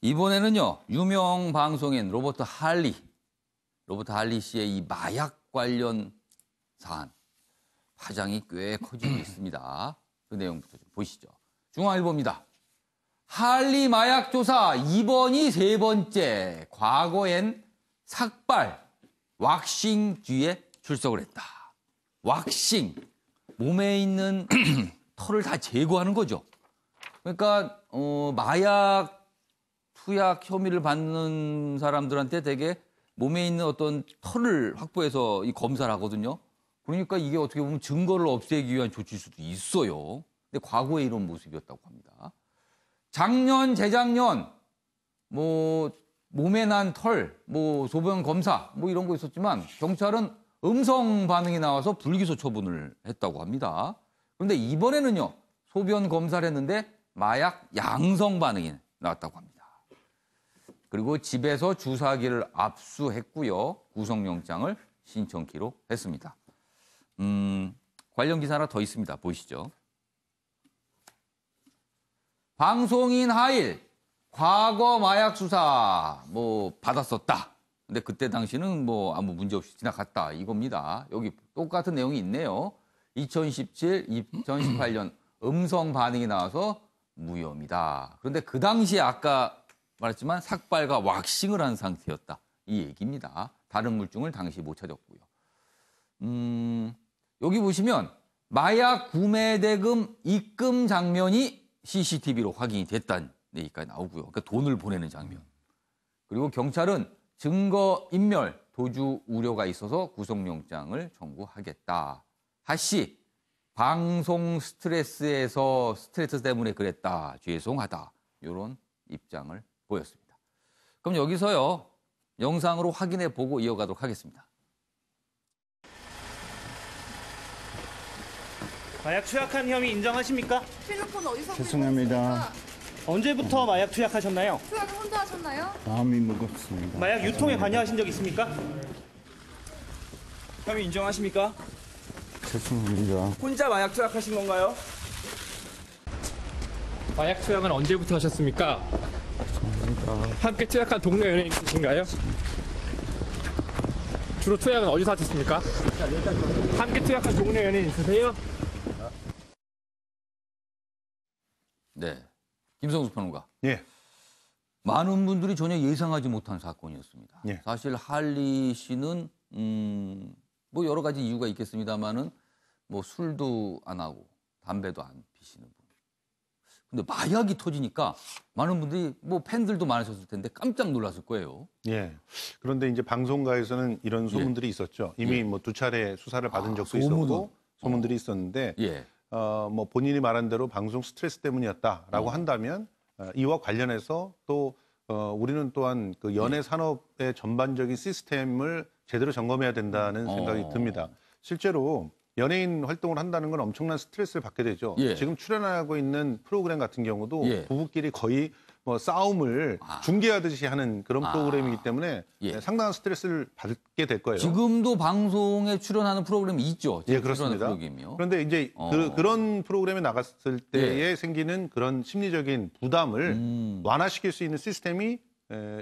이번에는요, 유명 방송인 로버트 할리 씨의 이 마약 관련 사안, 파장이 꽤 커지고 있습니다. 그 내용부터 좀 보시죠. 중앙일보입니다. 할리 마약 조사 이번이 세 번째. 과거엔 삭발, 왁싱 뒤에 출석을 했다. 왁싱, 몸에 있는 털을 다 제거하는 거죠. 그러니까 마약 투약 혐의를 받는 사람들한테 되게 몸에 있는 어떤 털을 확보해서 이 검사를 하거든요. 그러니까 이게 어떻게 보면 증거를 없애기 위한 조치일 수도 있어요. 근데 과거에 이런 모습이었다고 합니다. 작년, 재작년 몸에 난 털, 소변 검사 이런 거 있었지만 경찰은 음성 반응이 나와서 불기소 처분을 했다고 합니다. 그런데 이번에는요. 소변 검사를 했는데 마약 양성 반응이 나왔다고 합니다. 그리고 집에서 주사기를 압수했고요. 구속영장을 신청키로 했습니다. 관련 기사 하나 더 있습니다. 보시죠. 방송인 하일, 과거 마약 수사 받았었다. 근데 그때 당시는 아무 문제 없이 지나갔다. 이겁니다. 여기 똑같은 내용이 있네요. 2017, 2018년 음성 반응이 나와서 무혐의다. 그런데 그 당시에 아까 말했지만 삭발과 왁싱을 한 상태였다. 이 얘기입니다. 다른 물증을 당시 못 찾았고요. 여기 보시면 마약 구매 대금 입금 장면이 CCTV로 확인이 됐다는 얘기까지 나오고요. 그러니까 돈을 보내는 장면. 그리고 경찰은 증거인멸, 도주 우려가 있어서 구속영장을 청구하겠다. 하씨, 방송 스트레스 때문에 그랬다. 죄송하다. 이런 입장을 보였습니다. 그럼 여기서요. 영상으로 확인해 보고 이어가도록 하겠습니다. 마약 투약한 혐의 인정하십니까? 필로폰 어디서 죄송합니다. 언제부터 마약 투약하셨나요? 투약을 혼자 하셨나요? 마음이 무겁습니다. 마약 유통에 관여하신 적 있습니까? 혐의 인정하십니까? 죄송합니다. 혼자 마약 투약하신 건가요? 마약 투약은 언제부터 하셨습니까? 함께 투약한 동료 연예인 있으신가요? 주로 투약은 어디서 하셨습니까? 함께 투약한 동료 연예인 있으세요? 네, 김성수 평론가. 예. 많은 분들이 전혀 예상하지 못한 사건이었습니다. 예. 사실 할리 씨는 여러 가지 이유가 있겠습니다만은 술도 안 하고 담배도 안 피시는 분. 근데 마약이 터지니까 많은 분들이 팬들도 많으셨을 텐데 깜짝 놀랐을 거예요. 예. 그런데 이제 방송가에서는 이런 소문들이 있었죠. 이미 두 차례 수사를 받은 적도 있었고 소문들이 있었는데 예. 본인이 말한 대로 방송 스트레스 때문이었다라고 한다면 이와 관련해서 또 우리는 또한 그 연예 산업의 전반적인 시스템을 제대로 점검해야 된다는 생각이 듭니다. 실제로 연예인 활동을 한다는 건 엄청난 스트레스를 받게 되죠. 예. 지금 출연하고 있는 프로그램 같은 경우도 예. 부부끼리 거의 싸움을 중계하듯이 하는 그런 프로그램이기 때문에 예. 상당한 스트레스를 받게 될 거예요. 지금도 방송에 출연하는 프로그램이 있죠. 예, 그렇습니다. 프로그램이요. 그런데 이제 그런 프로그램에 나갔을 때에 생기는 그런 심리적인 부담을 완화시킬 수 있는 시스템이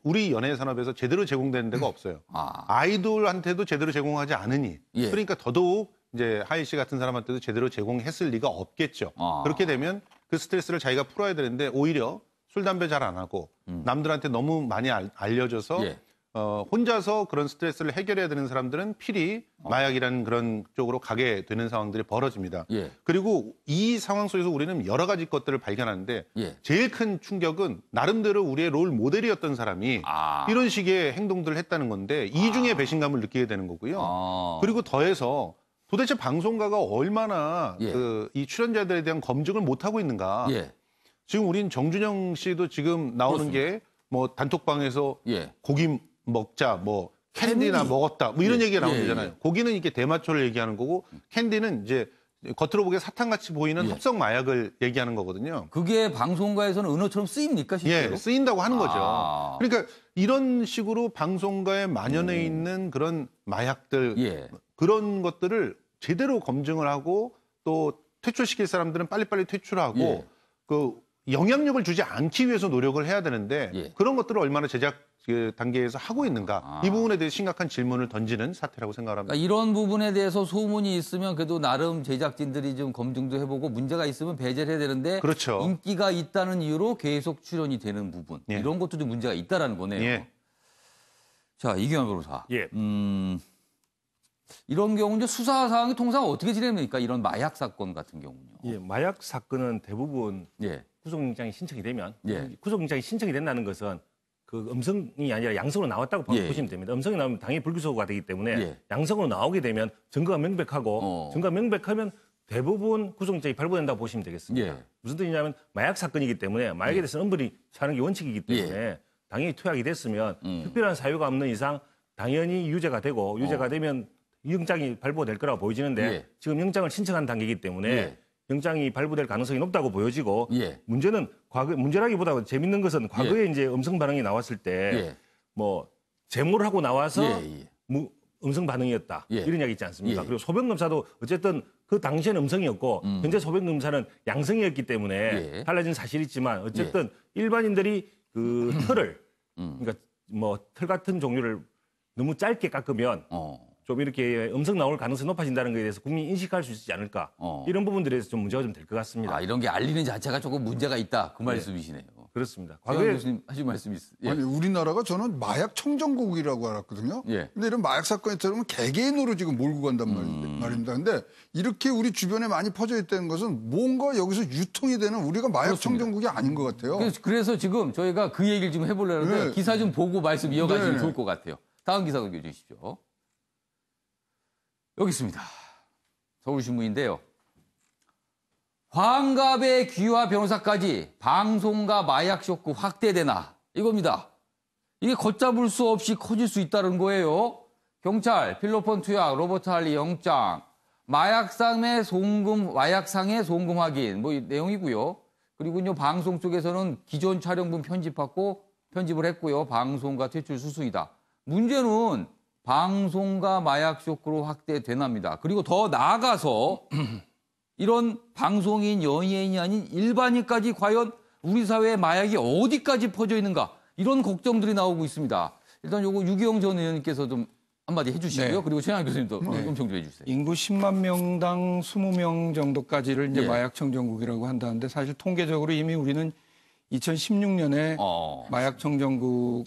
우리 연예 산업에서 제대로 제공되는 데가 없어요. 아이돌한테도 제대로 제공하지 않으니 예. 그러니까 더더욱 이제 하이 씨 같은 사람한테도 제대로 제공했을 리가 없겠죠. 그렇게 되면 그 스트레스를 자기가 풀어야 되는데 오히려 술, 담배 잘 안 하고 남들한테 너무 많이 알려져서 예. 혼자서 그런 스트레스를 해결해야 되는 사람들은 필히 마약이라는 그런 쪽으로 가게 되는 상황들이 벌어집니다. 예. 그리고 이 상황 속에서 우리는 여러 가지 것들을 발견하는데 예. 제일 큰 충격은 나름대로 우리의 롤 모델이었던 사람이 이런 식의 행동들을 했다는 건데 이중의 배신감을 느끼게 되는 거고요. 그리고 더해서 도대체 방송가가 얼마나 예. 이 출연자들에 대한 검증을 못하고 있는가. 예. 지금 우린 정준영 씨도 지금 나오는 게 단톡방에서 예. 고기 먹자, 캔디나 먹었다, 이런 예. 얘기가 예. 나오잖아요. 예. 고기는 이렇게 대마초를 얘기하는 거고 캔디는 이제 겉으로 보기에 사탕같이 보이는 예. 합성 마약을 얘기하는 거거든요. 그게 방송가에서는 은어처럼 쓰입니까? 실제로? 예, 쓰인다고 하는 거죠. 그러니까 이런 식으로 방송가에 만연해 있는 그런 마약들, 예. 그런 것들을 제대로 검증을 하고 또 퇴출시킬 사람들은 빨리빨리 퇴출하고 예. 영향력을 주지 않기 위해서 노력을 해야 되는데 예. 그런 것들을 얼마나 제작 그 단계에서 하고 있는가 아. 이 부분에 대해 심각한 질문을 던지는 사태라고 생각합니다. 그러니까 이런 부분에 대해서 소문이 있으면 그래도 나름 제작진들이 좀 검증도 해보고 문제가 있으면 배제를 해야 되는데 그렇죠. 인기가 있다는 이유로 계속 출연이 되는 부분 예. 이런 것도 좀 문제가 있다라는 거네요. 예. 자, 이경환 변호사. 예. 이런 경우 이제 수사 사항이 통상 어떻게 진행됩니까? 이런 마약 사건 같은 경우는요. 예, 마약 사건은 대부분 예. 구속영장이 신청이 되면 예. 구속영장이 신청이 된다는 것은 그 음성이 아니라 양성으로 나왔다고 예. 보시면 됩니다. 음성이 나오면 당연히 불구속가 되기 때문에 예. 양성으로 나오게 되면 증거가 명백하고 증거가 명백하면 대부분 구속영장이 발부된다고 보시면 되겠습니다. 예. 무슨 뜻이냐면 마약 사건이기 때문에 마약에 대해서는 엄벌이 차는 게 원칙이기 때문에 당연히 투약이 됐으면 특별한 사유가 없는 이상 당연히 유죄가 되고 유죄가 되면 영장이 발부될 거라고 보여지는데 예. 지금 영장을 신청한 단계이기 때문에 예. 영장이 발부될 가능성이 높다고 보여지고 예. 문제는 문제라기보다 재밌는 것은 과거에 이제 음성 반응이 나왔을 때 뭐 제모를 하고 나와서 음성 반응이었다 예. 이런 이야기 있지 않습니까? 예. 그리고 소변 검사도 어쨌든 그 당시에는 음성이었고 현재 소변 검사는 양성이었기 때문에 예. 달라진 사실이 있지만 어쨌든 일반인들이 그 털을 그러니까 뭐 털 같은 종류를 너무 짧게 깎으면 좀 이렇게 음성 나올 가능성이 높아진다는 것에 대해서 국민이 인식할 수 있지 않을까. 이런 부분들에서 좀 문제가 좀 될 것 같습니다. 아, 이런 게 알리는 자체가 조금 문제가 있다. 그 말씀이시네요. 그렇습니다. 과거에 교수님 하신 말씀이 있어요. 예. 아니 우리나라가 저는 마약 청정국이라고 알았거든요. 예. 근데 이런 마약 사건이 들으면 개개인으로 지금 몰고 간단 말입니다. 근데 이렇게 우리 주변에 많이 퍼져 있다는 것은 뭔가 여기서 유통이 되는 우리가 마약 그렇습니다. 청정국이 아닌 것 같아요. 그래서 지금 저희가 그 얘기를 좀 해보려는데 네. 기사 좀 보고 말씀 이어가시면 네. 좋을 것 같아요. 다음 기사 읽어주십시오. 여기 있습니다. 서울신문인데요. 환갑의 귀화 변호사까지 방송과 마약 쇼크 확대되나 이겁니다. 이게 걷잡을 수 없이 커질 수 있다는 거예요. 경찰, 필로폰 투약, 로버트 할리 영장, 마약상의 송금 확인 뭐 이 내용이고요. 그리고요 방송 쪽에서는 기존 촬영분 편집을 했고요. 방송과 퇴출 수수이다. 문제는 방송과 마약 쇼크로 확대되납니다. 그리고 더 나아가서 이런 방송인, 연예인이 아닌 일반인까지 과연 우리 사회에 마약이 어디까지 퍼져 있는가 이런 걱정들이 나오고 있습니다. 일단 요거 유기영 전 의원님께서 좀 한마디 해주시고요. 네. 그리고 최양 교수님도 음성 좀 해주세요. 인구 10만 명당 20명 정도까지를 이제 예. 마약 청정국이라고 한다는데 사실 통계적으로 이미 우리는 2016년에 마약 청정국을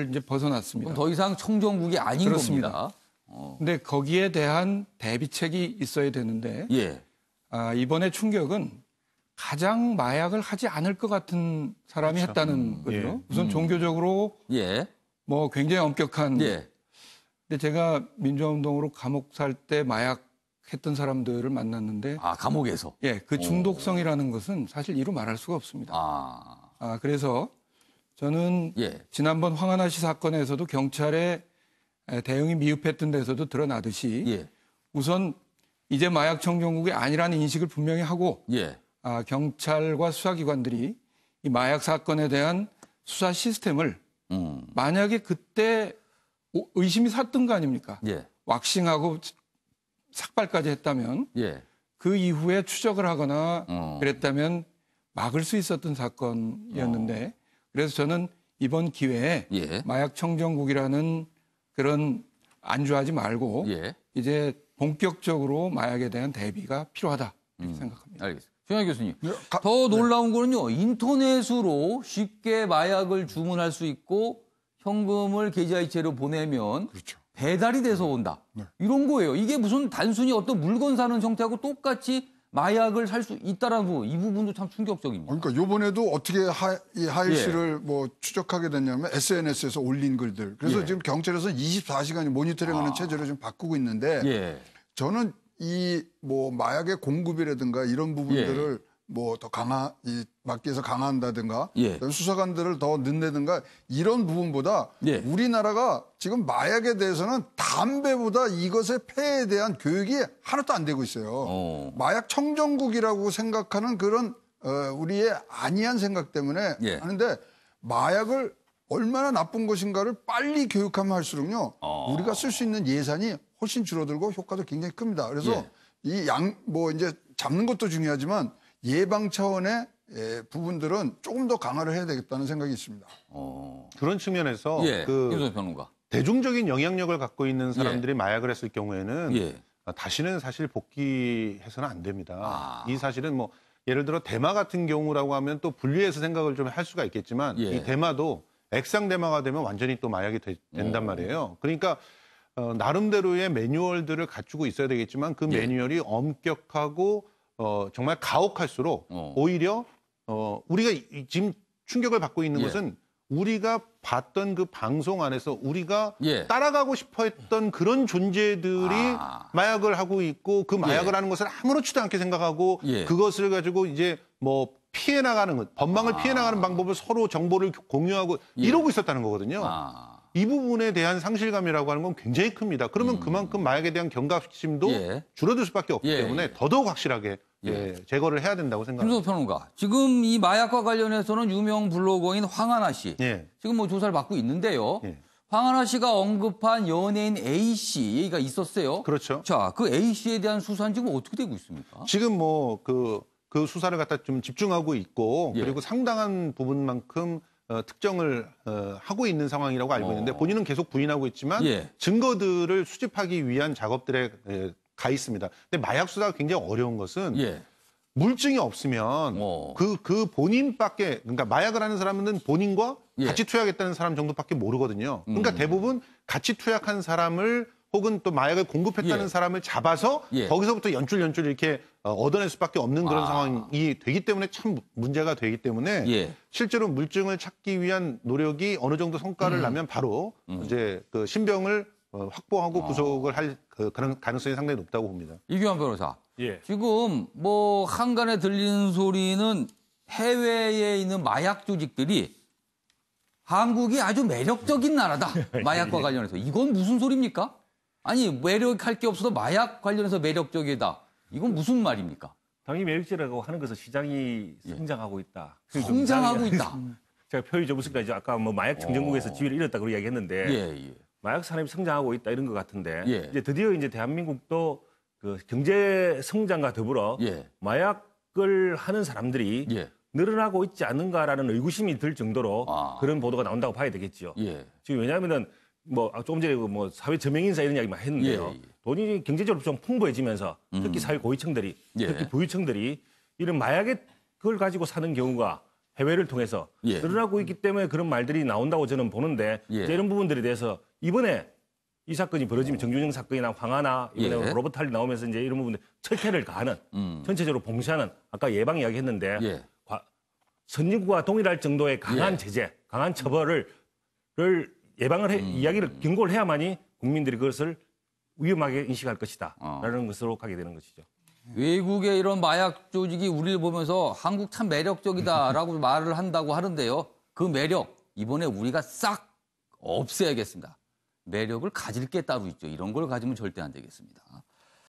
이제 벗어났습니다. 그럼 더 이상 청정국이 아닌 그렇습니다. 겁니다. 근데 거기에 대한 대비책이 있어야 되는데 예. 이번에 충격은 가장 마약을 하지 않을 것 같은 사람이 했다는 거죠. 예. 우선 종교적으로 예. 뭐 굉장히 엄격한. 예. 근데 제가 민주화운동으로 감옥 살 때 마약 했던 사람들을 만났는데 아, 감옥에서. 예, 그 중독성이라는 것은 사실 이루 말할 수가 없습니다. 그래서 저는 예. 지난번 황하나 씨 사건에서도 경찰의 대응이 미흡했던 데서도 드러나듯이 예. 우선 이제 마약 청정국이 아니라는 인식을 분명히 하고 예. 경찰과 수사기관들이 이 마약 사건에 대한 수사 시스템을 만약에 그때 의심이 샀던 거 아닙니까? 예. 왁싱하고 삭발까지 했다면 예. 그 이후에 추적을 하거나 그랬다면 막을 수 있었던 사건이었는데 그래서 저는 이번 기회에 예. 마약 청정국이라는 그런 안주하지 말고 예. 이제 본격적으로 마약에 대한 대비가 필요하다 이렇게 생각합니다. 알겠습니다. 최양 교수님. 네, 더 놀라운 거는요. 인터넷으로 쉽게 마약을 주문할 수 있고 현금을 계좌이체로 보내면 그렇죠. 배달이 돼서 온다. 이런 거예요. 이게 무슨 단순히 어떤 물건 사는 형태하고 똑같이 마약을 살 수 있다라는 부분. 이 부분도 참 충격적입니다. 그러니까 요번에도 어떻게 이 하일 예. 씨를 뭐 추적하게 됐냐면 SNS에서 올린 글들. 그래서 예. 지금 경찰에서 24시간이 모니터링하는 체제로 지금 바꾸고 있는데 예. 저는 이 뭐 마약의 공급이라든가 이런 부분들을 뭐 더 막기 위해서 강화한다든가 예. 수사관들을 더 넣는다든가 이런 부분보다 예. 우리나라가 지금 마약에 대해서는 담배보다 이것의 폐해에 대한 교육이 하나도 안 되고 있어요. 마약 청정국이라고 생각하는 그런 우리의 안이한 생각 때문에 예. 하는데 마약을 얼마나 나쁜 것인가를 빨리 교육하면 할수록요 우리가 쓸 수 있는 예산이 훨씬 줄어들고 효과도 굉장히 큽니다. 그래서 예. 이 이제 잡는 것도 중요하지만 예방 차원의 부분들은 조금 더 강화를 해야 되겠다는 생각이 있습니다. 그런 측면에서 예, 그 김선호 평론가. 대중적인 영향력을 갖고 있는 사람들이 마약을 했을 경우에는 예. 다시는 사실 복귀해서는 안 됩니다. 아. 이 사실은 뭐 예를 들어 대마 같은 경우라고 하면 또 분리해서 생각을 좀 할 수가 있겠지만 예. 이 대마도 액상 대마가 되면 완전히 또 마약이 된단 말이에요. 그러니까 나름대로의 매뉴얼들을 갖추고 있어야 되겠지만 그 예. 매뉴얼이 엄격하고 정말 가혹할수록 오히려 우리가 지금 충격을 받고 있는 예. 것은 우리가 봤던 그 방송 안에서 우리가 예. 따라가고 싶어 했던 그런 존재들이 마약을 하고 있고 그 마약을 예. 하는 것을 아무렇지도 않게 생각하고 예. 그것을 가지고 이제 뭐 피해 나가는 것, 법망을 피해 나가는 방법을 서로 정보를 공유하고 예. 이러고 있었다는 거거든요. 이 부분에 대한 상실감이라고 하는 건 굉장히 큽니다. 그러면 그만큼 마약에 대한 경각심도 예. 줄어들 수밖에 없기 예, 때문에 예. 더더욱 확실하게 예. 제거를 해야 된다고 생각합니다. 김선호 평론가. 지금 이 마약과 관련해서는 유명 블로거인 황하나 씨. 예. 지금 뭐 조사를 받고 있는데요. 예. 황하나 씨가 언급한 연예인 A 씨 얘기가 있었어요. 그렇죠. 자, 그 A 씨에 대한 수사는 지금 어떻게 되고 있습니까? 지금 뭐 그 수사를 갖다 좀 집중하고 있고 예. 그리고 상당한 부분만큼 특정을 하고 있는 상황이라고 알고 있는데 본인은 계속 부인하고 있지만 예. 증거들을 수집하기 위한 작업들에 가 있습니다. 근데 마약 수사가 굉장히 어려운 것은 예. 물증이 없으면 그 본인밖에 그러니까 마약을 하는 사람은 본인과 예. 같이 투약했다는 사람 정도밖에 모르거든요. 그러니까 대부분 같이 투약한 사람을 혹은 또 마약을 공급했다는 예. 사람을 잡아서 예. 거기서부터 연출 이렇게 얻어낼 수밖에 없는 그런 상황이 되기 때문에 참 문제가 되기 때문에 예. 실제로 물증을 찾기 위한 노력이 어느 정도 성과를 나면 바로 이제 그 신병을 확보하고 구속을 할 그런 가능성이 상당히 높다고 봅니다. 이규환 변호사. 예. 지금 뭐 한간에 들리는 소리는 해외에 있는 마약 조직들이 한국이 아주 매력적인 나라다. 마약과 관련해서. 이건 무슨 소리입니까? 아니 매력할 게 없어도 마약 관련해서 매력적이다. 이건 무슨 말입니까? 당연히 매력적이라고 하는 것은 시장이 성장하고 있다. 성장하고 있다. 제가 표현이 좀 무섭다. 이제 아까 뭐 마약 청정국에서 지위를 잃었다고 이야기했는데 예. 마약 산업이 성장하고 있다 이런 것 같은데 예. 이제 드디어 이제 대한민국도 그 경제 성장과 더불어 예. 마약을 하는 사람들이 예. 늘어나고 있지 않은가라는 의구심이 들 정도로 그런 보도가 나온다고 봐야 되겠죠. 예. 지금 왜냐하면은 뭐 조금 전에 뭐 사회 저명인사 이런 이야기만 했는데요. 예. 돈이 경제적으로 좀 풍부해지면서 특히 사회 고위층들이 예. 특히 부유층들이 이런 마약의 그걸 가지고 사는 경우가 해외를 통해서 예. 늘어나고 있기 때문에 그런 말들이 나온다고 저는 보는데 예. 이제 이런 부분들에 대해서 이번에 이 사건이 벌어지면 정준영 사건이나 황하나 이번에 예. 로버트 할리 나오면서 이제 이런 부분들 철퇴를 가하는 전체적으로 봉쇄하는 아까 예방 이야기했는데 예. 선진국과 동일할 정도의 강한 예. 제재, 강한 처벌을 예방을 이야기를 경고를 해야만이 국민들이 그것을 위험하게 인식할 것이다라는 것으로 가게 되는 것이죠. 외국의 이런 마약 조직이 우리를 보면서 한국 참 매력적이다라고 말을 한다고 하는데요. 그 매력 이번에 우리가 싹 없애야겠습니다. 매력을 가질 게 따로 있죠. 이런 걸 가지면 절대 안 되겠습니다.